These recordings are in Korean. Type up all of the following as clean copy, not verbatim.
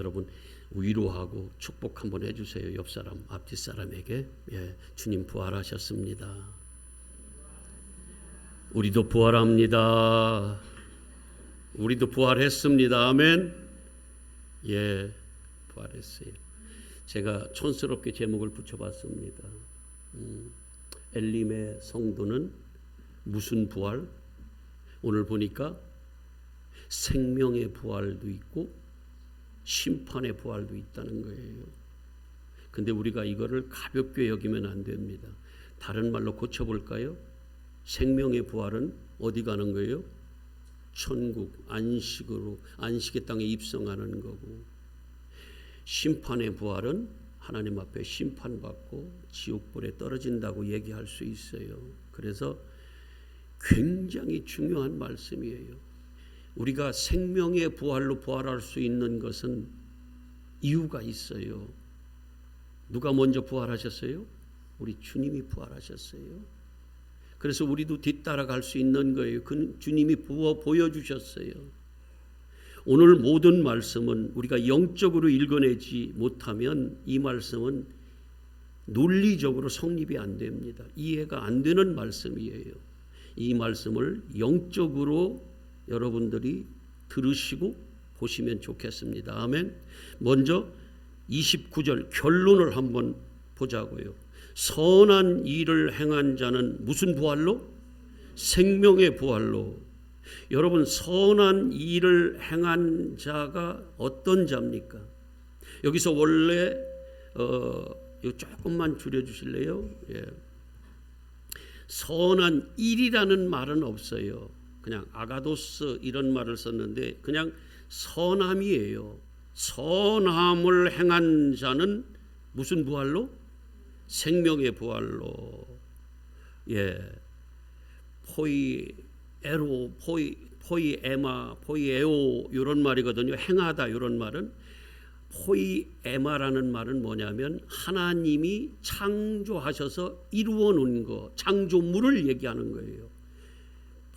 여러분 위로하고 축복 한번 해주세요. 옆 사람, 앞뒤 사람에게. 주님 부활하셨습니다. 우리도 부활합니다. 우리도 부활했습니다. 아멘. 부활했어요. 제가 촌스럽게 제목을 붙여봤습니다. 엘림의 성도는 무슨 부활? 오늘 보니까 생명의 부활도 있고 심판의 부활도 있다는 거예요. 근데 우리가 이거를 가볍게 여기면 안 됩니다. 다른 말로 고쳐볼까요? 생명의 부활은 어디 가는 거예요? 천국, 안식으로, 안식의 땅에 입성하는 거고, 심판의 부활은 하나님 앞에 심판받고 지옥불에 떨어진다고 얘기할 수 있어요. 그래서 굉장히 중요한 말씀이에요. 우리가 생명의 부활로 부활할 수 있는 것은 이유가 있어요. 누가 먼저 부활하셨어요? 우리 주님이 부활하셨어요. 그래서 우리도 뒤따라갈 수 있는 거예요. 그 주님이 보여주셨어요. 오늘 모든 말씀은 우리가 영적으로 읽어내지 못하면 이 말씀은 논리적으로 성립이 안 됩니다. 이해가 안 되는 말씀이에요. 이 말씀을 영적으로 여러분들이 들으시고 보시면 좋겠습니다. 아멘. 먼저 29절 결론을 한번 보자고요. 선한 일을 행한 자는 무슨 부활로? 생명의 부활로. 여러분, 선한 일을 행한 자가 어떤 자입니까? 여기서 원래 이거 조금만 줄여주실래요? 선한 일이라는 말은 없어요. 그냥 아가도스 이런 말을 썼는데 그냥 선함이에요. 선함을 행한 자는 무슨 부활로? 생명의 부활로. 포이에로, 포이에마, 포이에오 이런 말이거든요. 행하다 이런 말은. 포이에마라는 말은 뭐냐면 하나님이 창조하셔서 이루어 놓은 거, 창조물을 얘기하는 거예요.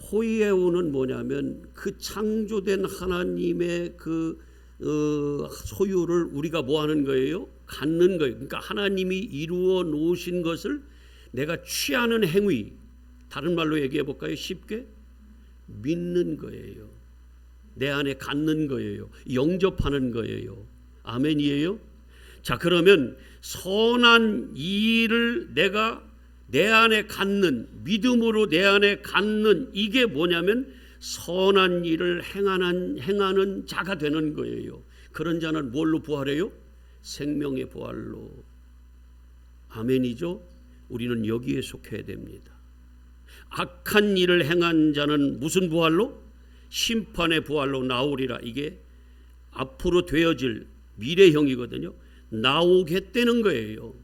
포이에오는 뭐냐면 그 창조된 하나님의 그 소유를 우리가 뭐 하는 거예요? 갖는 거예요. 그러니까 하나님이 이루어 놓으신 것을 내가 취하는 행위, 다른 말로 얘기해 볼까요? 쉽게 믿는 거예요. 내 안에 갖는 거예요. 영접하는 거예요. 아멘이에요? 자, 그러면 선한 일을 내가 내 안에 갖는, 믿음으로 내 안에 갖는, 이게 뭐냐면 선한 일을 행하는 자가 되는 거예요. 그런 자는 뭘로 부활해요? 생명의 부활로. 아멘이죠? 우리는 여기에 속해야 됩니다. 악한 일을 행한 자는 무슨 부활로? 심판의 부활로 나오리라. 이게 앞으로 되어질 미래형이거든요. 나오겠다는 거예요.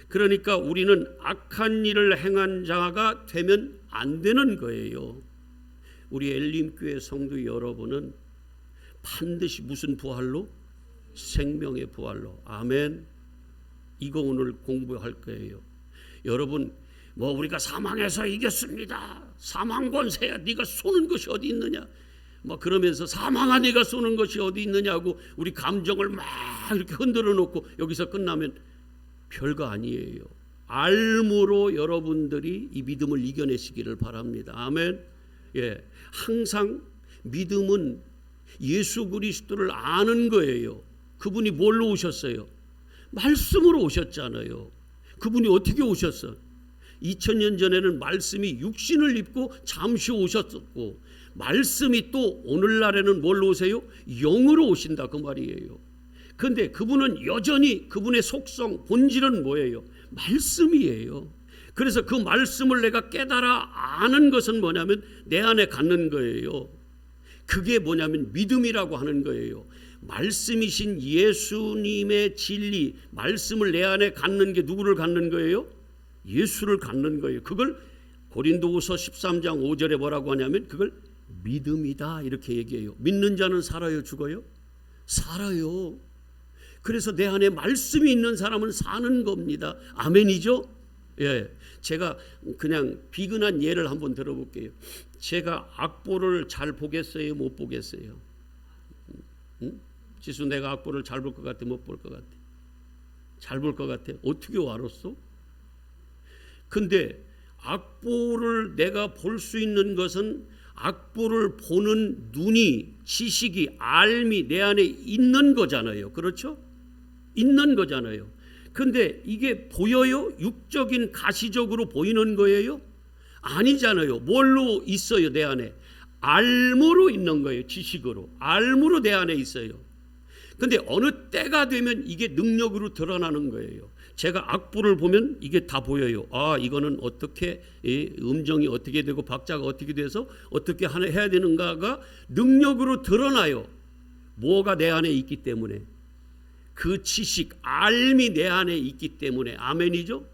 그러니까 우리는 악한 일을 행한 자가 되면 안 되는 거예요. 우리 엘림교회 성도 여러분은 반드시 무슨 부활로? 생명의 부활로. 아멘. 이거 오늘 공부할 거예요. 여러분, 뭐 우리가 사망에서 이겼습니다. 사망 권세야 네가 쏘는 것이 어디 있느냐. 뭐 그러면서 사망아 네가 쏘는 것이 어디 있느냐고 우리 감정을 막 이렇게 흔들어 놓고 여기서 끝나면 별거 아니에요. 알므로 여러분들이 이 믿음을 이겨내시기를 바랍니다. 아멘. 항상 믿음은 예수 그리스도를 아는 거예요. 그분이 뭘로 오셨어요? 말씀으로 오셨잖아요. 그분이 어떻게 오셨어? 2000년 전에는 말씀이 육신을 입고 잠시 오셨었고, 말씀이 또 오늘날에는 뭘로 오세요? 영으로 오신다 그 말이에요. 그런데 그분은 여전히 그분의 속성, 본질은 뭐예요? 말씀이에요. 그래서 그 말씀을 내가 깨달아 아는 것은 뭐냐면 내 안에 갖는 거예요. 그게 뭐냐면 믿음이라고 하는 거예요. 말씀이신 예수님의 진리, 말씀을 내 안에 갖는 게 누구를 갖는 거예요? 예수를 갖는 거예요. 그걸 고린도후서 13장 5절에 뭐라고 하냐면 그걸 믿음이다 이렇게 얘기해요. 믿는 자는 살아요, 죽어요? 살아요. 그래서 내 안에 말씀이 있는 사람은 사는 겁니다. 아멘이죠? 제가 그냥 비근한 예를 한번 들어볼게요. 제가 악보를 잘 보겠어요, 못 보겠어요? 지수 내가 악보를 잘 볼 것 같아, 못 볼 것 같아? 잘 볼 것 같아. 어떻게 알았어? 근데 악보를 내가 볼 수 있는 것은 악보를 보는 눈이, 지식이, 알미 내 안에 있는 거잖아요. 그렇죠? 있는 거잖아요. 근데 이게 보여요? 육적인 가시적으로 보이는 거예요? 아니잖아요. 뭘로 있어요? 내 안에 알무로 있는 거예요. 지식으로, 알무로 내 안에 있어요. 근데 어느 때가 되면 이게 능력으로 드러나는 거예요. 제가 악보를 보면 이게 다 보여요. 아, 이거는 어떻게 음정이 어떻게 되고 박자가 어떻게 돼서 어떻게 해야 되는가가 능력으로 드러나요. 뭐가 내 안에 있기 때문에, 그 지식, 알미 내 안에 있기 때문에. 아멘이죠?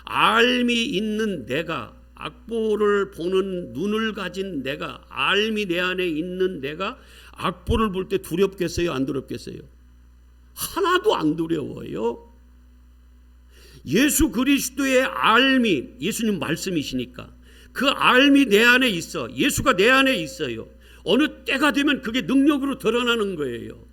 알미 있는 내가, 악보를 보는 눈을 가진 내가, 알미 내 안에 있는 내가 악보를 볼 때 두렵겠어요? 안 두렵겠어요? 하나도 안 두려워요. 예수 그리스도의 알미, 예수님 말씀이시니까 그 알미 내 안에 있어. 예수가 내 안에 있어요. 어느 때가 되면 그게 능력으로 드러나는 거예요.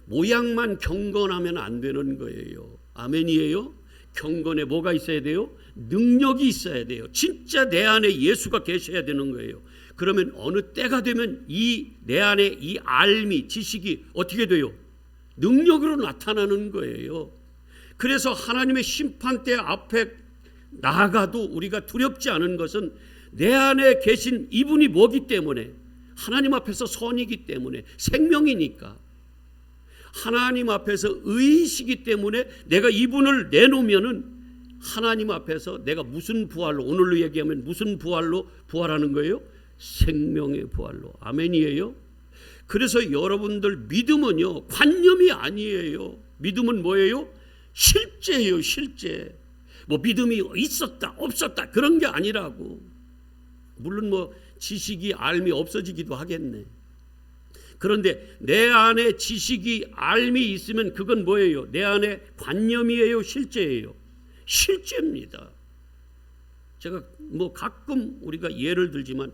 모양만 경건하면 안 되는 거예요. 아멘이에요? 경건에 뭐가 있어야 돼요? 능력이 있어야 돼요. 진짜 내 안에 예수가 계셔야 되는 거예요. 그러면 어느 때가 되면 이 내 안에 이 알미, 지식이 어떻게 돼요? 능력으로 나타나는 거예요. 그래서 하나님의 심판대 앞에 나아가도 우리가 두렵지 않은 것은 내 안에 계신 이분이 뭐기 때문에, 하나님 앞에서 선이기 때문에, 생명이니까, 하나님 앞에서 의이시기 때문에 내가 이분을 내놓으면은 하나님 앞에서 내가 무슨 부활로, 오늘로 얘기하면 무슨 부활로 부활하는 거예요? 생명의 부활로. 아멘이에요? 그래서 여러분들 믿음은요, 관념이 아니에요. 믿음은 뭐예요? 실제예요. 실제. 뭐 믿음이 있었다 없었다 그런 게 아니라고. 물론 뭐 지식이, 알미 없어지기도 하겠네. 그런데 내 안에 지식이, 알미 있으면 그건 뭐예요? 내 안에 관념이에요? 실제예요? 실제입니다. 제가 뭐 가끔 우리가 예를 들지만,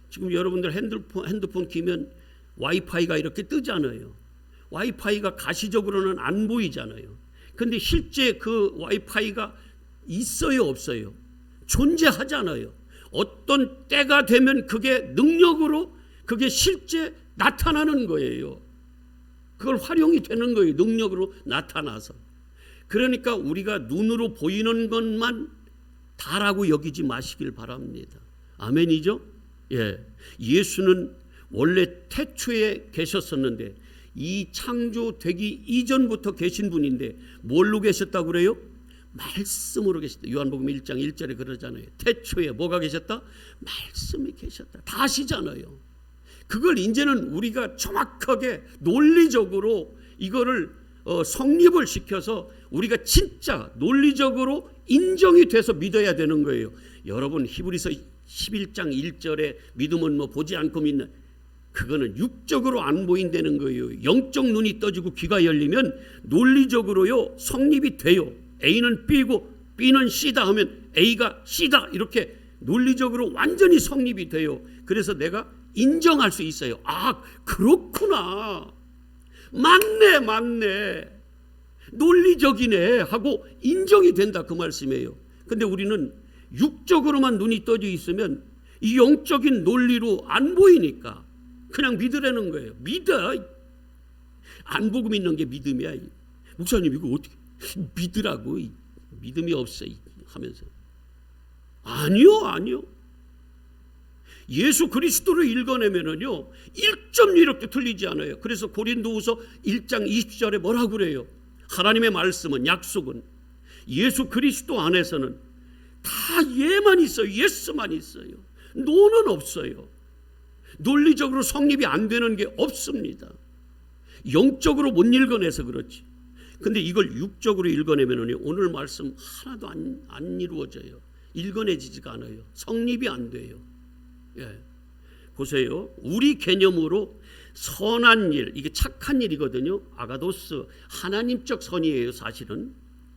지금 여러분들 핸드폰 키면 와이파이가 이렇게 뜨잖아요. 와이파이가 가시적으로는 안 보이잖아요. 근데 실제 그 와이파이가 있어요, 없어요? 존재하잖아요. 어떤 때가 되면 그게 능력으로, 그게 실제 나타나는 거예요. 그걸 활용이 되는 거예요. 능력으로 나타나서. 그러니까 우리가 눈으로 보이는 것만 다라고 여기지 마시길 바랍니다. 아멘이죠? 예. 예수는 원래 태초에 계셨었는데, 이 창조되기 이전부터 계신 분인데 뭘로 계셨다고 그래요? 말씀으로 계셨다. 요한복음 1장 1절에 그러잖아요. 태초에 뭐가 계셨다? 말씀이 계셨다. 다 아시잖아요. 그걸 이제는 우리가 정확하게 논리적으로 이거를 성립을 시켜서 우리가 진짜 논리적으로 인정이 돼서 믿어야 되는 거예요. 여러분, 히브리서 11장 1절에 믿음은 뭐 보지 않고 믿는, 그거는 육적으로 안 보인다는 거예요. 영적 눈이 떠지고 귀가 열리면 논리적으로요 성립이 돼요. A는 B고 B는 C다 하면 A가 C다, 이렇게 논리적으로 완전히 성립이 돼요. 그래서 내가 인정할 수 있어요. 아, 그렇구나, 맞네, 논리적이네 하고 인정이 된다, 그 말씀이에요. 근데 우리는 육적으로만 눈이 떠져 있으면 이 영적인 논리로 안 보이니까 그냥 믿으라는 거예요. 믿어. 안 보고 믿는 게 믿음이야. 목사님, 이거 어떻게 믿으라고? 믿음이 없어 하면서. 아니요. 예수 그리스도를 읽어내면은요 1점 이렇게 틀리지 않아요. 그래서 고린도후서 1장 20절에 뭐라고 그래요? 하나님의 말씀은, 약속은 예수 그리스도 안에서는 다 예만 있어요. 예스만 있어요. 노는 없어요. 논리적으로 성립이 안 되는 게 없습니다. 영적으로 못 읽어내서 그렇지. 근데 이걸 육적으로 읽어내면 오늘 말씀 하나도 안 이루어져요. 읽어내지지가 않아요. 성립이 안 돼요. 예. 보세요. 우리 개념으로 선한 일, 이게 착한 일이거든요. 아가도스, 하나님적 선이에요, 사실은.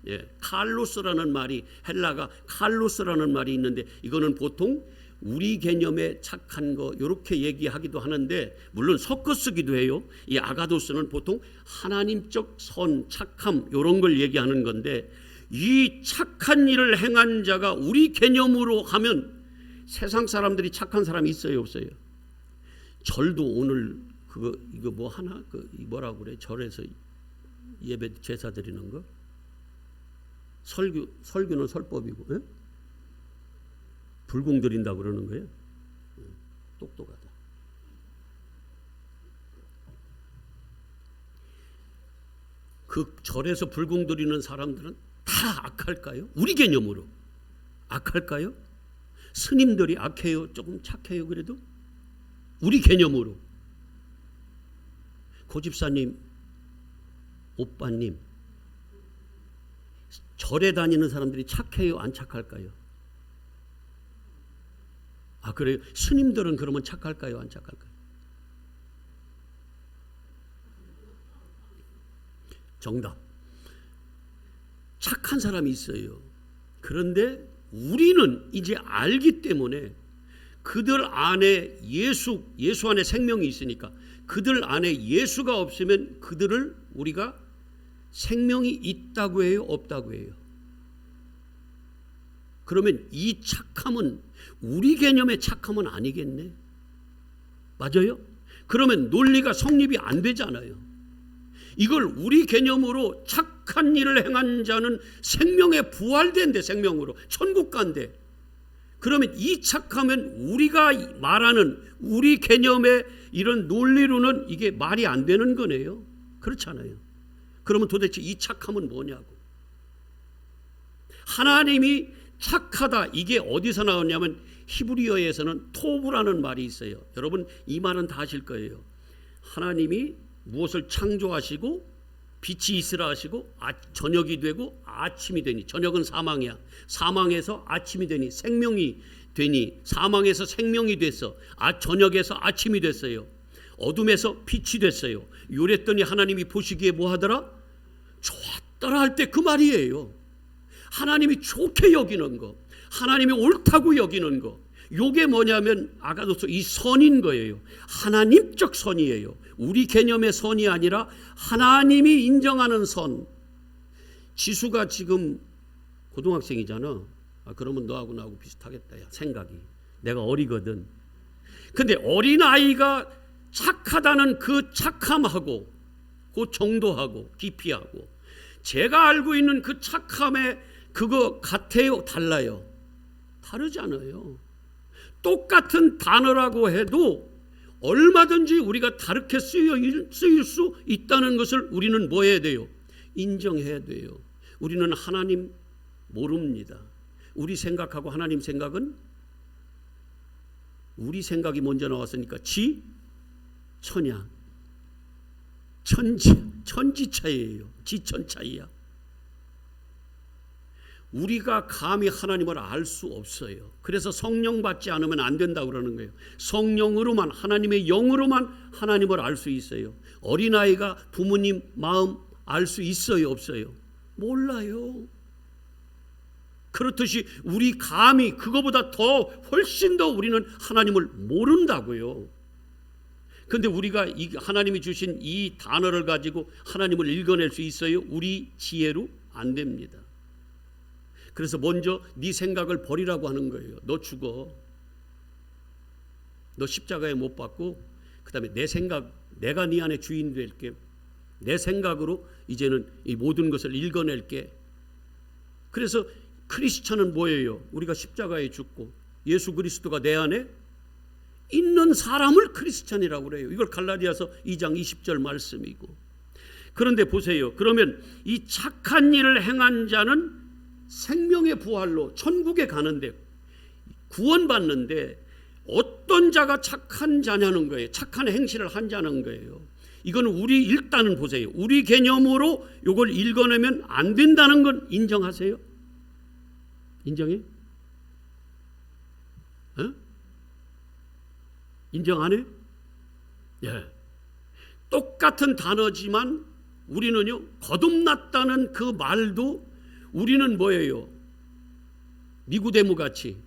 예. 칼로스라는 말이, 헬라가 칼로스라는 말이 있는데 이거는 보통 우리 개념의 착한 거 이렇게 얘기하기도 하는데 물론 섞어 쓰기도 해요. 이 아가도스는 보통 하나님적 선, 착함 이런 걸 얘기하는 건데 이 착한 일을 행한 자가 우리 개념으로 하면 세상 사람들이 착한 사람이 있어요, 없어요? 절도 오늘 이거 뭐 하나 뭐라고 그래? 절에서 예배 제사 드리는 거? 설교는 설법이고, 예? 불공 드린다 그러는 거예요. 똑똑하다. 그 절에서 불공 드리는 사람들은 다 악할까요? 우리 개념으로 악할까요? 스님들이 악해요? 조금 착해요? 그래도 우리 개념으로. 고집사님, 오빠님, 절에 다니는 사람들이 착해요? 안 착할까요? 아, 그래요? 스님들은 그러면 착할까요? 안 착할까요? 정답. 착한 사람이 있어요. 그런데 우리는 이제 알기 때문에 그들 안에 예수 안에 생명이 있으니까 그들 안에 예수가 없으면 그들을 우리가 생명이 있다고 해요? 없다고 해요? 그러면 이 착함은 우리 개념의 착함은 아니겠네? 맞아요? 그러면 논리가 성립이 안 되잖아요. 이걸 우리 개념으로 착한 일을 행한 자는 생명에 부활된대. 생명으로 천국 간대. 그러면 이 착하면 우리가 말하는 우리 개념의 이런 논리로는 이게 말이 안 되는 거네요. 그렇잖아요. 그러면 도대체 이 착함은 뭐냐고. 하나님이 착하다, 이게 어디서 나왔냐면 히브리어에서는 토브라는 말이 있어요. 여러분 이 말은 다 아실 거예요. 하나님이 무엇을 창조하시고 빛이 있으라 하시고 저녁이 되고 아침이 되니, 저녁은 사망이야. 사망에서 아침이 되니 생명이 되니, 사망에서 생명이 됐어. 저녁에서 아침이 됐어요. 어둠에서 빛이 됐어요. 요랬더니 하나님이 보시기에 뭐 하더라? 좋았더라 할 때 그 말이에요. 하나님이 좋게 여기는 거, 하나님이 옳다고 여기는 거, 요게 뭐냐면 아가도스 이 선인 거예요. 하나님적 선이에요. 우리 개념의 선이 아니라 하나님이 인정하는 선. 지수가 지금 고등학생이잖아. 그러면 너하고 나하고 비슷하겠다. 야, 생각이. 내가 어리거든. 근데 어린아이가 착하다는 그 착함하고 그 정도하고 깊이하고 제가 알고 있는 그 착함의 그거 같아요? 달라요? 다르잖아요. 똑같은 단어라고 해도 얼마든지 우리가 다르게 쓰일 수 있다는 것을 우리는 뭐 해야 돼요? 인정해야 돼요. 우리는 하나님 모릅니다. 우리 생각하고 하나님 생각은 우리 생각이 먼저 나왔으니까 천야 천지 차이예요. 지천 차이야. 우리가 감히 하나님을 알 수 없어요. 그래서 성령 받지 않으면 안 된다고 그러는 거예요. 성령으로만, 하나님의 영으로만 하나님을 알 수 있어요. 어린아이가 부모님 마음 알 수 있어요? 없어요? 몰라요. 그렇듯이 우리 감히 그거보다 더 훨씬 더 우리는 하나님을 모른다고요. 그런데 우리가 하나님이 주신 이 단어를 가지고 하나님을 읽어낼 수 있어요? 우리 지혜로 안 됩니다. 그래서 먼저 네 생각을 버리라고 하는 거예요. 너 죽어. 너 십자가에 못 박고 그 다음에 내 생각, 내가 네 안에 주인 될게. 내 생각으로 이제는 이 모든 것을 읽어낼게. 그래서 크리스찬은 뭐예요? 우리가 십자가에 죽고 예수 그리스도가 내 안에 있는 사람을 크리스찬이라고 그래요. 이걸 갈라디아서 2장 20절 말씀이고. 그런데 보세요. 그러면 이 착한 일을 행한 자는 생명의 부활로 천국에 가는데, 구원받는데 어떤 자가 착한 자냐는 거예요. 착한 행실을 한 자는 거예요. 이건 우리 일단은 보세요. 우리 개념으로 이걸 읽어내면 안 된다는 건 인정하세요? 인정해? 인정 안 해? 예. 똑같은 단어지만 우리는요, 거듭났다는 그 말도 우리는 뭐예요? 니고데모 같이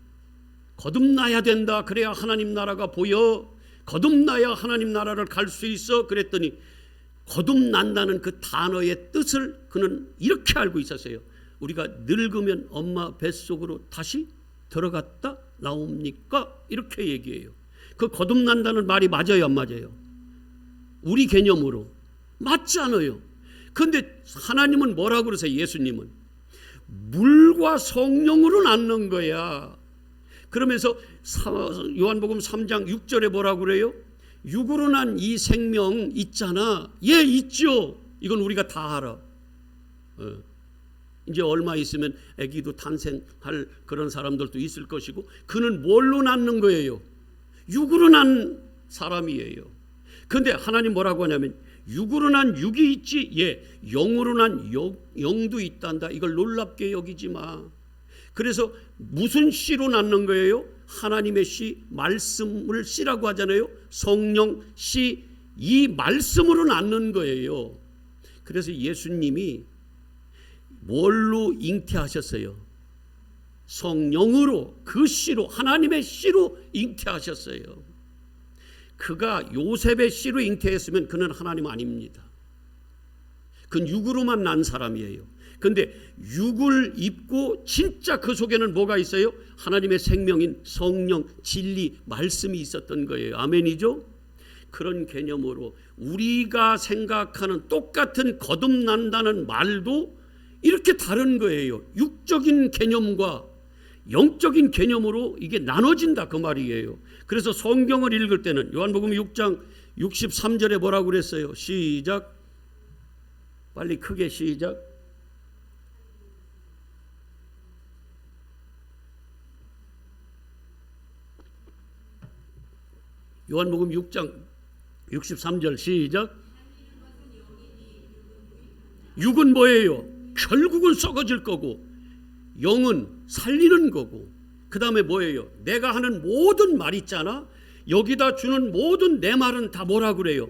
거듭나야 된다. 그래야 하나님 나라가 보여. 거듭나야 하나님 나라를 갈 수 있어. 그랬더니 거듭난다는 그 단어의 뜻을 그는 이렇게 알고 있었어요. 우리가 늙으면 엄마 뱃속으로 다시 들어갔다 나옵니까? 이렇게 얘기해요. 그 거듭난다는 말이 맞아요, 안 맞아요? 우리 개념으로 맞지 않아요. 그런데 하나님은 뭐라고 그러세요? 예수님은 물과 성령으로 낳는 거야. 그러면서 요한복음 3장 6절에 뭐라고 그래요? 육으로 난 이 생명 있잖아. 예, 있죠. 이건 우리가 다 알아. 이제 얼마 있으면 아기도 탄생할 그런 사람들도 있을 것이고, 그는 뭘로 낳는 거예요? 육으로 난 사람이에요. 그런데 하나님 뭐라고 하냐면 육으로 난 육이 있지, 예, 영으로 난 영도 있단다. 이걸 놀랍게 여기지 마. 그래서 무슨 씨로 낳는 거예요? 하나님의 씨, 말씀을 씨라고 하잖아요. 성령 씨, 이 말씀으로 낳는 거예요. 그래서 예수님이 뭘로 잉태하셨어요? 성령으로, 그 씨로, 하나님의 씨로 잉태하셨어요. 그가 요셉의 씨로 잉태했으면 그는 하나님 아닙니다. 그는 육으로만 난 사람이에요. 그런데 육을 입고 진짜 그 속에는 뭐가 있어요? 하나님의 생명인 성령, 진리, 말씀이 있었던 거예요. 아멘이죠? 그런 개념으로 우리가 생각하는 똑같은 거듭난다는 말도 이렇게 다른 거예요. 육적인 개념과 영적인 개념으로 이게 나눠진다, 그 말이에요. 그래서 성경을 읽을 때는 요한복음 6장 63절에 뭐라고 그랬어요? 시작. 빨리 크게 시작. 요한복음 6장 63절 시작. 육은 뭐예요? 결국은 썩어질 거고, 영은 살리는 거고, 그 다음에 뭐예요? 내가 하는 모든 말 있잖아. 여기다 주는 모든 내 말은 다 뭐라 그래요?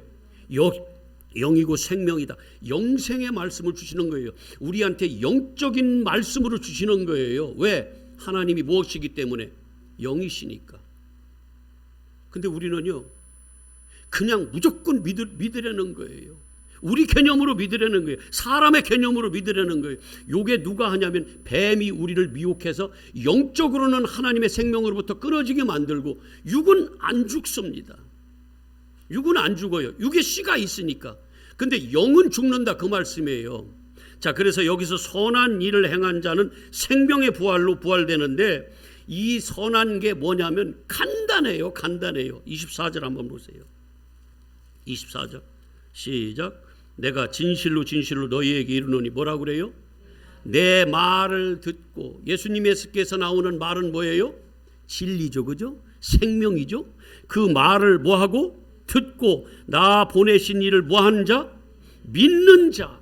영이고 생명이다. 영생의 말씀을 주시는 거예요. 우리한테 영적인 말씀으로 주시는 거예요. 왜? 하나님이 무엇이기 때문에? 영이시니까. 근데 우리는요, 그냥 무조건 믿으려는 거예요. 우리 개념으로 믿으려는 거예요. 사람의 개념으로 믿으려는 거예요. 요게 누가 하냐면 뱀이 우리를 미혹해서 영적으로는 하나님의 생명으로부터 끊어지게 만들고, 육은 안 죽습니다. 육은 안 죽어요. 육에 씨가 있으니까. 근데 영은 죽는다, 그 말씀이에요. 자, 그래서 여기서 선한 일을 행한 자는 생명의 부활로 부활되는데, 이 선한 게 뭐냐면 간단해요. 간단해요. 24절 한번 보세요. 24절 시작. 내가 진실로 진실로 너희에게 이르노니, 뭐라고 그래요? 내 말을 듣고. 예수님께서 나오는 말은 뭐예요? 진리죠, 그죠? 생명이죠. 그 말을 뭐하고? 듣고 나 보내신 이를 뭐하는 자? 믿는 자.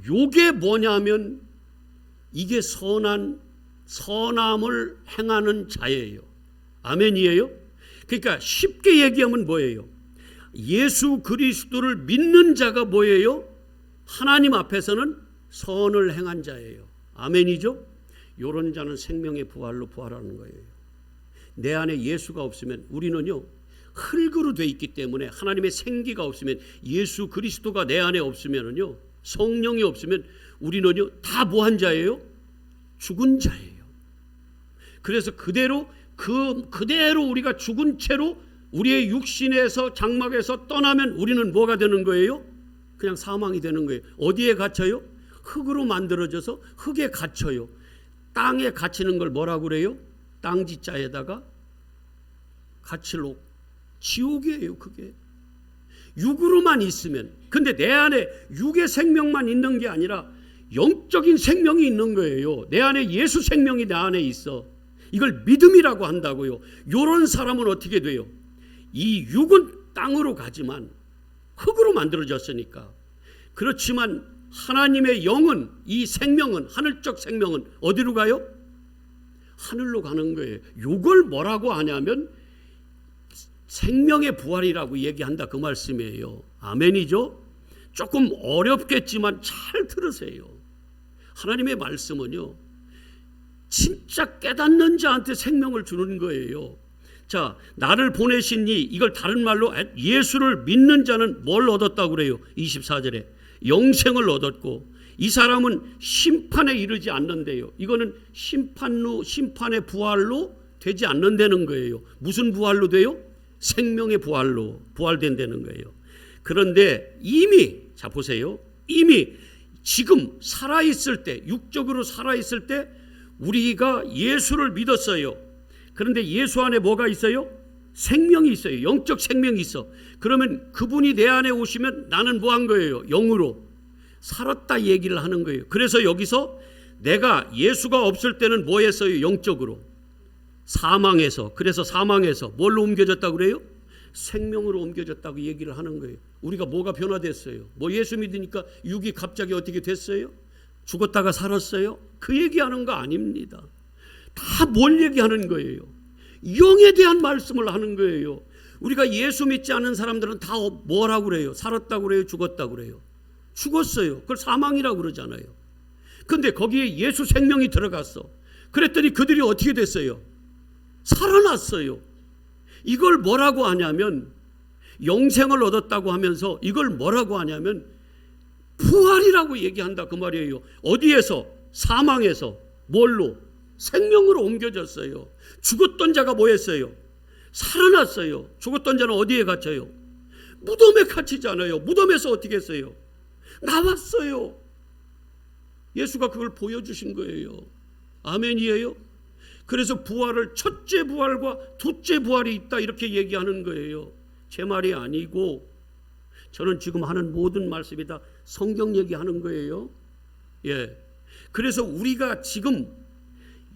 요게 뭐냐면 이게 선함을 행하는 자예요. 아멘이에요? 그러니까 쉽게 얘기하면 뭐예요? 예수 그리스도를 믿는 자가 뭐예요? 하나님 앞에서는 선을 행한 자예요. 아멘이죠? 이런 자는 생명의 부활로 부활하는 거예요. 내 안에 예수가 없으면, 우리는요 흙으로 돼 있기 때문에, 하나님의 생기가 없으면, 예수 그리스도가 내 안에 없으면요, 성령이 없으면 우리는요 다 뭐한 자예요? 죽은 자예요. 그래서 그대로 우리가 죽은 채로 우리의 육신에서, 장막에서 떠나면 우리는 뭐가 되는 거예요? 그냥 사망이 되는 거예요. 어디에 갇혀요? 흙으로 만들어져서 흙에 갇혀요. 땅에 갇히는 걸 뭐라고 그래요? 땅지자에다가 갇힐록. 지옥이에요, 그게. 육으로만 있으면. 근데 내 안에 육의 생명만 있는 게 아니라 영적인 생명이 있는 거예요. 내 안에 예수 생명이 내 안에 있어. 이걸 믿음이라고 한다고요. 이런 사람은 어떻게 돼요? 이 육은 땅으로 가지만 흙으로 만들어졌으니까. 그렇지만 하나님의 영은, 이 생명은, 하늘적 생명은 어디로 가요? 하늘로 가는 거예요. 이걸 뭐라고 하냐면 생명의 부활이라고 얘기한다, 그 말씀이에요. 아멘이죠? 조금 어렵겠지만 잘 들으세요. 하나님의 말씀은요, 진짜 깨닫는 자한테 생명을 주는 거예요. 자, 나를 보내신 이걸 다른 말로 예수를 믿는 자는 뭘 얻었다고 그래요? 24절에 영생을 얻었고, 이 사람은 심판에 이르지 않는데요. 이거는 심판의 부활로 되지 않는다는 거예요. 무슨 부활로 돼요? 생명의 부활로 부활된다는 거예요. 그런데 이미, 자 보세요, 이미 지금 살아있을 때, 육적으로 살아있을 때 우리가 예수를 믿었어요. 그런데 예수 안에 뭐가 있어요? 생명이 있어요. 영적 생명이 있어. 그러면 그분이 내 안에 오시면 나는 뭐 한 거예요? 영으로 살았다 얘기를 하는 거예요. 그래서 여기서 내가 예수가 없을 때는 뭐 했어요? 영적으로 사망해서. 그래서 사망해서 뭘로 옮겨졌다고 그래요? 생명으로 옮겨졌다고 얘기를 하는 거예요. 우리가 뭐가 변화됐어요? 뭐 예수 믿으니까 육이 갑자기 어떻게 됐어요? 죽었다가 살았어요? 그 얘기하는 거 아닙니다. 다 뭘 얘기하는 거예요? 영에 대한 말씀을 하는 거예요. 우리가 예수 믿지 않는 사람들은 다 뭐라고 그래요? 살았다고 그래요? 죽었다고 그래요? 죽었어요. 그걸 사망이라고 그러잖아요. 근데 거기에 예수 생명이 들어갔어. 그랬더니 그들이 어떻게 됐어요? 살아났어요. 이걸 뭐라고 하냐면, 영생을 얻었다고 하면서 이걸 뭐라고 하냐면 부활이라고 얘기한다 그 말이에요. 어디에서? 사망에서 뭘로? 생명으로 옮겨졌어요. 죽었던 자가 뭐 했어요? 살아났어요. 죽었던 자는 어디에 갇혀요? 무덤에 갇히잖아요. 무덤에서 어떻게 했어요? 나왔어요. 예수가 그걸 보여주신 거예요. 아멘이에요. 그래서 부활을 첫째 부활과 둘째 부활이 있다 이렇게 얘기하는 거예요. 제 말이 아니고 저는 지금 하는 모든 말씀이 다 성경 얘기하는 거예요. 예. 그래서 우리가 지금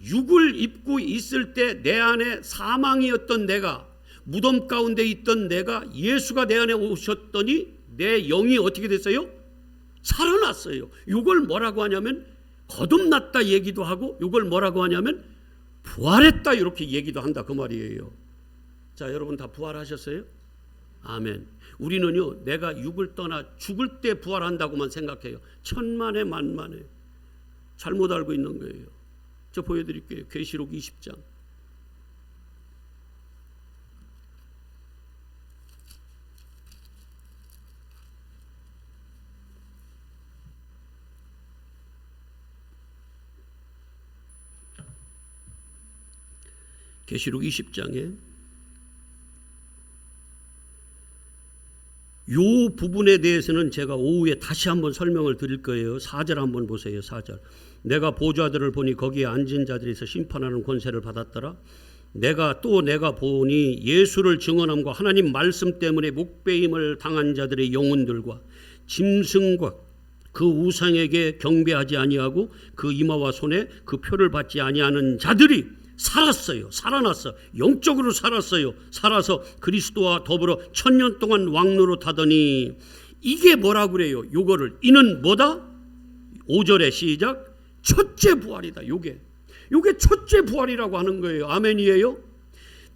육을 입고 있을 때 내 안에 사망이었던 내가, 무덤 가운데 있던 내가, 예수가 내 안에 오셨더니 내 영이 어떻게 됐어요? 살아났어요. 이걸 뭐라고 하냐면 거듭났다 얘기도 하고, 이걸 뭐라고 하냐면 부활했다 이렇게 얘기도 한다 그 말이에요. 자, 여러분 다 부활하셨어요? 아멘. 우리는요, 내가 육을 떠나 죽을 때 부활한다고만 생각해요. 천만에 만만에 잘못 알고 있는 거예요. 저 보여드릴게요. 계시록 20장. 계시록 20장에 요 부분에 대해서는 제가 오후에 다시 한번 설명을 드릴 거예요. 4절 한번 보세요. 4절. 내가 보좌들을 보니 거기에 앉은 자들에서 심판하는 권세를 받았더라. 내가 보니 예수를 증언함과 하나님 말씀 때문에 목배임을 당한 자들의 영혼들과 짐승과 그 우상에게 경배하지 아니하고 그 이마와 손에 그 표를 받지 아니하는 자들이 살았어요. 살아났어. 영적으로 살았어요. 살아서 그리스도와 더불어 1000년 동안 왕노로 타더니, 이게 뭐라고 그래요? 요거를, 이는 뭐다? 5절에 시작. 첫째 부활이다. 요게 첫째 부활이라고 하는 거예요. 아멘이에요.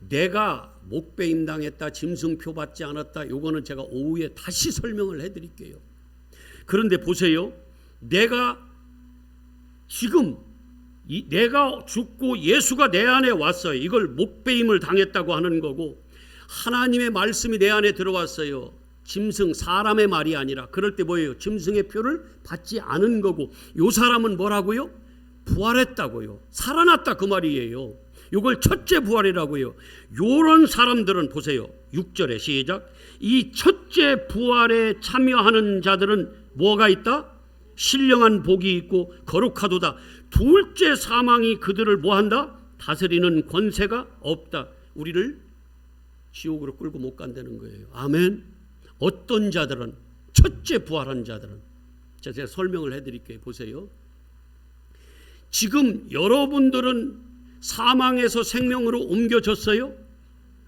내가 목배임 당했다, 짐승표 받지 않았다, 요거는 제가 오후에 다시 설명을 해드릴게요. 그런데 보세요. 내가 지금 내가 죽고 예수가 내 안에 왔어요. 이걸 목배임을 당했다고 하는 거고, 하나님의 말씀이 내 안에 들어왔어요. 짐승, 사람의 말이 아니라. 그럴 때 뭐예요? 짐승의 표를 받지 않은 거고, 요 사람은 뭐라고요? 부활했다고요. 살아났다 그 말이에요. 이걸 첫째 부활이라고요. 요런 사람들은 보세요. 6절에 시작. 이 첫째 부활에 참여하는 자들은 뭐가 있다? 신령한 복이 있고 거룩하도다. 둘째 사망이 그들을 뭐한다? 다스리는 권세가 없다. 우리를 지옥으로 끌고 못 간다는 거예요. 아멘. 어떤 자들은, 첫째 부활한 자들은, 제가 설명을 해드릴게요. 보세요. 지금 여러분들은 사망에서 생명으로 옮겨졌어요.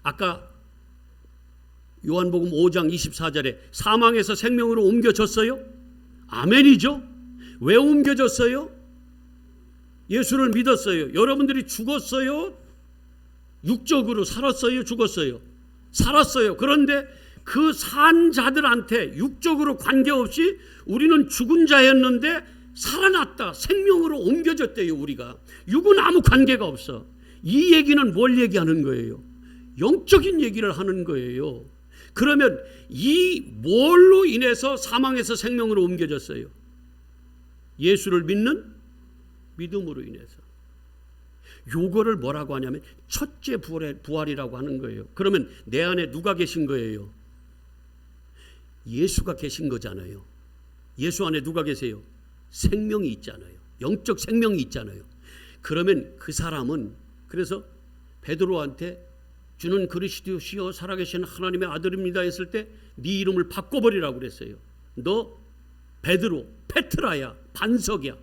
아까 요한복음 5장 24절에 사망에서 생명으로 옮겨졌어요. 아멘이죠. 왜 옮겨졌어요? 예수를 믿었어요. 여러분들이 죽었어요? 육적으로 살았어요? 죽었어요? 살았어요. 그런데 그 산 자들한테 육적으로 관계없이 우리는 죽은 자였는데 살아났다, 생명으로 옮겨졌대요. 우리가 육은 아무 관계가 없어. 이 얘기는 뭘 얘기하는 거예요? 영적인 얘기를 하는 거예요. 그러면 이 뭘로 인해서 사망에서 생명으로 옮겨졌어요? 예수를 믿는 믿음으로 인해서. 요거를 뭐라고 하냐면 첫째 부활이라고 하는 거예요. 그러면 내 안에 누가 계신 거예요? 예수가 계신 거잖아요. 예수 안에 누가 계세요? 생명이 있잖아요. 영적 생명이 있잖아요. 그러면 그 사람은, 그래서 베드로한테 주는 그리스도시요 살아계신 하나님의 아들입니다 했을 때 네 이름을 바꿔버리라고 그랬어요. 너 베드로, 페트라야, 반석이야.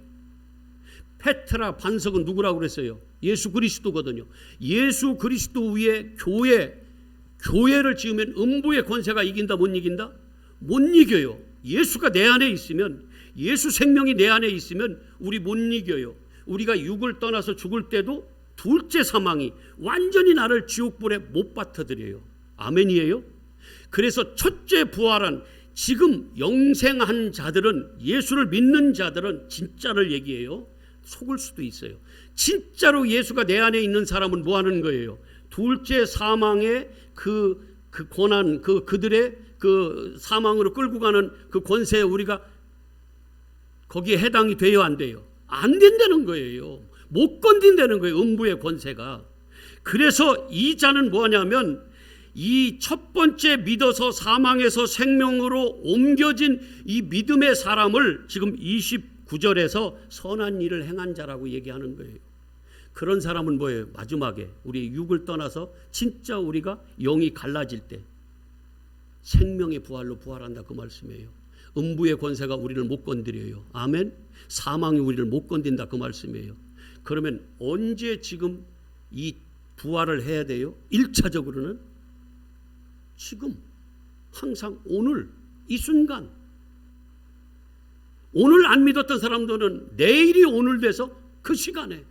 페트라, 반석은 누구라고 그랬어요? 예수 그리스도거든요. 예수 그리스도 위에 교회를 지으면 음부의 권세가 이긴다, 못 이긴다? 못 이겨요. 예수가 내 안에 있으면, 예수 생명이 내 안에 있으면 우리 못 이겨요. 우리가 육을 떠나서 죽을 때도 둘째 사망이 완전히 나를 지옥불에 못 빠뜨려요. 아멘이에요? 그래서 첫째 부활한 지금 영생한 자들은, 예수를 믿는 자들은 진짜를 얘기해요. 속을 수도 있어요. 진짜로 예수가 내 안에 있는 사람은 뭐 하는 거예요? 둘째 사망의 그 고난, 그들의 그 사망으로 끌고 가는 그 권세에 우리가 거기에 해당이 돼요, 안 돼요? 안 된다는 거예요. 못 건든다는 거예요, 음부의 권세가. 그래서 이 자는 뭐냐면 이 첫 번째 믿어서 사망에서 생명으로 옮겨진 이 믿음의 사람을 지금 29절에서 선한 일을 행한 자라고 얘기하는 거예요. 그런 사람은 뭐예요? 마지막에 우리 육을 떠나서 진짜 우리가 영이 갈라질 때 생명의 부활로 부활한다, 그 말씀이에요. 음부의 권세가 우리를 못 건드려요. 아멘. 사망이 우리를 못 건든다, 그 말씀이에요. 그러면 언제 지금 이 부활을 해야 돼요? 1차적으로는 지금, 항상 오늘, 이 순간. 오늘 안 믿었던 사람들은 내일이 오늘 돼서 그 시간에.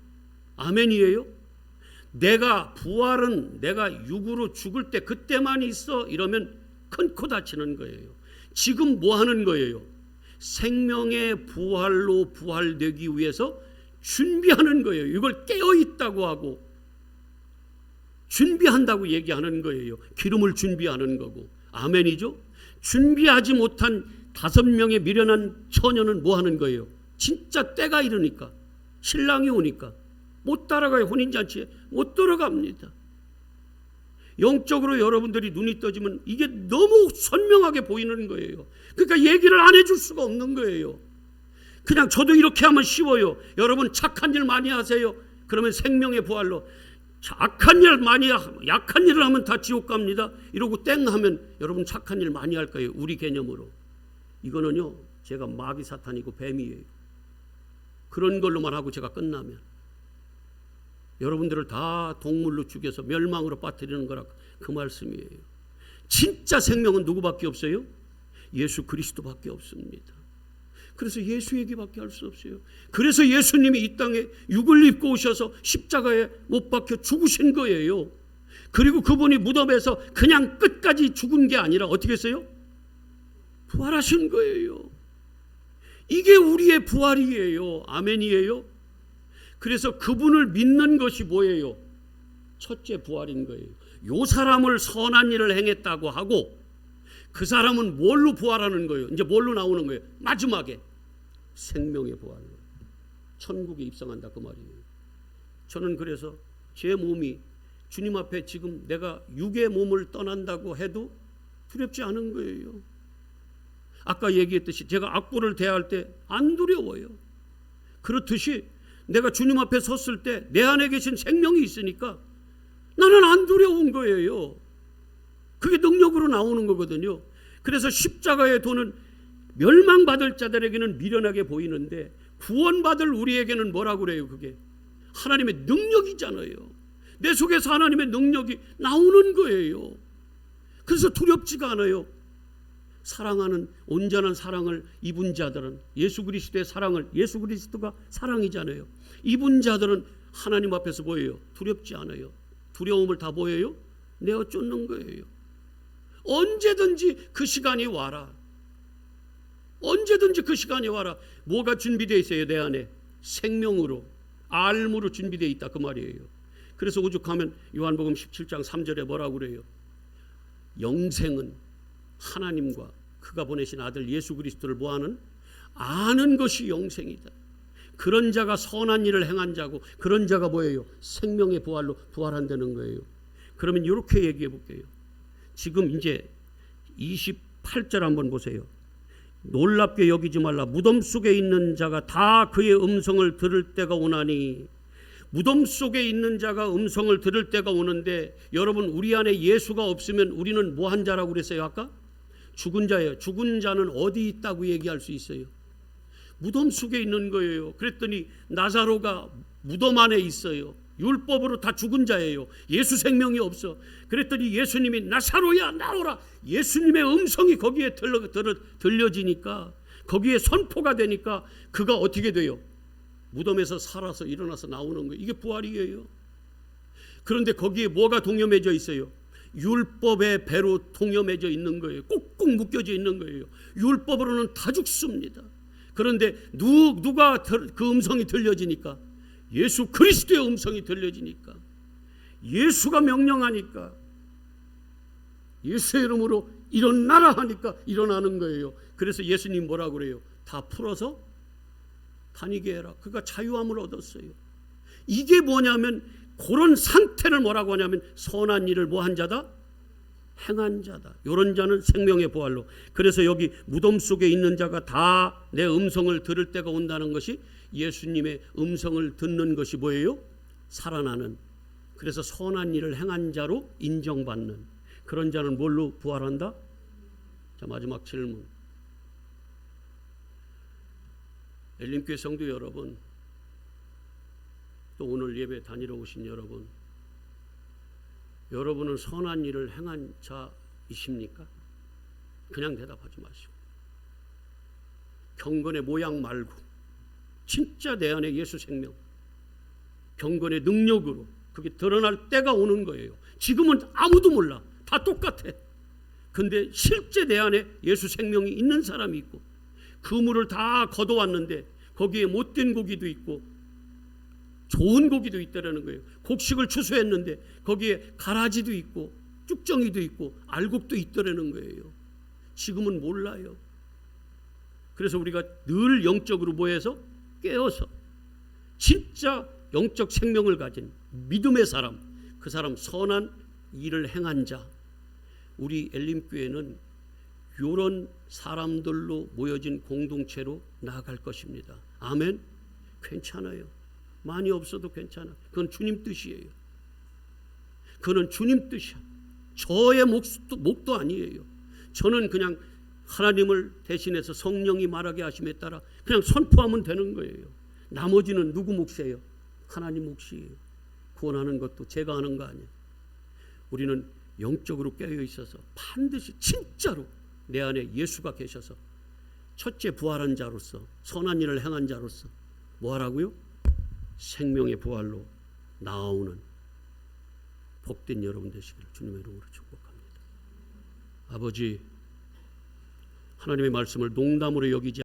아멘이에요? 내가 부활은 내가 육으로 죽을 때 그때만 있어 이러면 큰 코 다치는 거예요. 지금 뭐 하는 거예요? 생명의 부활로 부활되기 위해서 준비하는 거예요. 이걸 깨어있다고 하고 준비한다고 얘기하는 거예요. 기름을 준비하는 거고. 아멘이죠? 준비하지 못한 5명의 미련한 처녀는 뭐 하는 거예요? 진짜 때가 이르니까, 신랑이 오니까 못 따라가요. 혼인잔치에 못 들어갑니다. 영적으로 여러분들이 눈이 떠지면 이게 너무 선명하게 보이는 거예요. 그러니까 얘기를 안 해줄 수가 없는 거예요. 그냥 저도 이렇게 하면 쉬워요. 여러분 착한 일 많이 하세요. 그러면 생명의 부활로. 악한 일 많이, 약한 일을 하면 다 지옥 갑니다. 이러고 땡 하면 여러분 착한 일 많이 할 거예요. 우리 개념으로. 이거는요, 제가 마귀 사탄이고 뱀이에요. 그런 걸로만 하고 제가 끝나면 여러분들을 다 동물로 죽여서 멸망으로 빠뜨리는 거라, 그 말씀이에요. 진짜 생명은 누구밖에 없어요? 예수 그리스도밖에 없습니다. 그래서 예수 얘기밖에 할 수 없어요. 그래서 예수님이 이 땅에 육을 입고 오셔서 십자가에 못 박혀 죽으신 거예요. 그리고 그분이 무덤에서 그냥 끝까지 죽은 게 아니라 어떻게 했어요? 부활하신 거예요. 이게 우리의 부활이에요. 아멘이에요. 그래서 그분을 믿는 것이 뭐예요? 첫째 부활인 거예요. 요 사람을 선한 일을 행했다고 하고 그 사람은 뭘로 부활하는 거예요? 이제 뭘로 나오는 거예요? 마지막에 생명의 부활로 천국에 입성한다, 그 말이에요. 저는 그래서 제 몸이 주님 앞에 지금 내가 육의 몸을 떠난다고 해도 두렵지 않은 거예요. 아까 얘기했듯이 제가 악보를 대할 때 안 두려워요. 그렇듯이 내가 주님 앞에 섰을 때 내 안에 계신 생명이 있으니까 나는 안 두려운 거예요. 그게 능력으로 나오는 거거든요. 그래서 십자가의 도는 멸망받을 자들에게는 미련하게 보이는데 구원받을 우리에게는 뭐라고 그래요? 그게 하나님의 능력이잖아요. 내 속에서 하나님의 능력이 나오는 거예요. 그래서 두렵지가 않아요. 사랑하는 온전한 사랑을 입은 자들은, 예수 그리스도의 사랑을, 예수 그리스도가 사랑이잖아요. 입은 자들은 하나님 앞에서 뭐예요? 두렵지 않아요. 두려움을 다 뭐예요? 내어 쫓는 거예요. 언제든지 그 시간이 와라. 언제든지 그 시간에 와라. 뭐가 준비되어 있어요? 내 안에 생명으로, 알무로 준비되어 있다 그 말이에요. 그래서 오죽하면 요한복음 17장 3절에 뭐라고 그래요? 영생은 하나님과 그가 보내신 아들 예수 그리스도를 뭐하는? 아는 것이 영생이다. 그런 자가 선한 일을 행한 자고, 그런 자가 뭐예요? 생명의 부활로 부활한다는 거예요. 그러면 이렇게 얘기해 볼게요. 지금 이제 28절 한번 보세요. 놀랍게 여기지 말라. 무덤 속에 있는 자가 다 그의 음성을 들을 때가 오나니. 무덤 속에 있는 자가 음성을 들을 때가 오는데, 여러분 우리 안에 예수가 없으면 우리는 뭐한 자라고 그랬어요? 아까 죽은 자예요. 죽은 자는 어디 있다고 얘기할 수 있어요? 무덤 속에 있는 거예요. 그랬더니 나사로가 무덤 안에 있어요. 율법으로 다 죽은 자예요. 예수 생명이 없어. 그랬더니 예수님이 나사로야 나오라. 예수님의 음성이 거기에 들려지니까, 거기에 선포가 되니까 그가 어떻게 돼요? 무덤에서 살아서 일어나서 나오는 거예요. 이게 부활이에요. 그런데 거기에 뭐가 동여매져 있어요? 율법의 배로 동여매져 있는 거예요. 꼭꼭 묶여져 있는 거예요. 율법으로는 다 죽습니다. 그런데 누가 그 음성이 들려지니까? 예수 그리스도의 음성이 들려지니까, 예수가 명령하니까, 예수의 이름으로 일어나라 하니까 일어나는 거예요. 그래서 예수님 뭐라고 그래요? 다 풀어서 다니게 해라. 그가 자유함을 얻었어요. 이게 뭐냐면, 그런 상태를 뭐라고 하냐면 선한 일을 뭐한 자다? 행한 자다. 이런 자는 생명의 부활로. 그래서 여기 무덤 속에 있는 자가 다 내 음성을 들을 때가 온다는 것이, 예수님의 음성을 듣는 것이 뭐예요? 살아나는. 그래서 선한 일을 행한 자로 인정받는 그런 자는 뭘로 부활한다? 자, 마지막 질문. 엘림교회 성도 여러분, 또 오늘 예배 다니러 오신 여러분, 여러분은 선한 일을 행한 자이십니까? 그냥 대답하지 마시고, 경건의 모양 말고 진짜 내 안에 예수 생명, 경건의 능력으로 그게 드러날 때가 오는 거예요. 지금은 아무도 몰라. 다 똑같아. 근데 실제 내 안에 예수 생명이 있는 사람이 있고, 그물을 다 걷어왔는데 거기에 못된 고기도 있고 좋은 고기도 있다라는 거예요. 곡식을 추수했는데 거기에 가라지도 있고 쭉정이도 있고 알곡도 있다라는 거예요. 지금은 몰라요. 그래서 우리가 늘 영적으로 뭐해서 깨어서 진짜 영적 생명을 가진 믿음의 사람, 그 사람 선한 일을 행한 자, 우리 엘림교회는 이런 사람들로 모여진 공동체로 나아갈 것입니다. 아멘. 괜찮아요. 많이 없어도 괜찮아. 그건 주님 뜻이에요. 그건 주님 뜻이야. 저의 목도 아니에요. 저는 그냥 하나님을 대신해서 성령이 말하게 하심에 따라 그냥 선포하면 되는 거예요. 나머지는 누구 몫이에요? 하나님 몫이에요. 구원하는 것도 제가 하는 거 아니에요. 우리는 영적으로 깨어 있어서 반드시 진짜로 내 안에 예수가 계셔서 첫째 부활한 자로서, 선한 일을 행한 자로서 뭐 하라고요? 생명의 부활로 나오는 복된 여러분 되시기를 주님의 이름으로 축복합니다. 아버지, 하나님의 말씀을 농담으로 여기지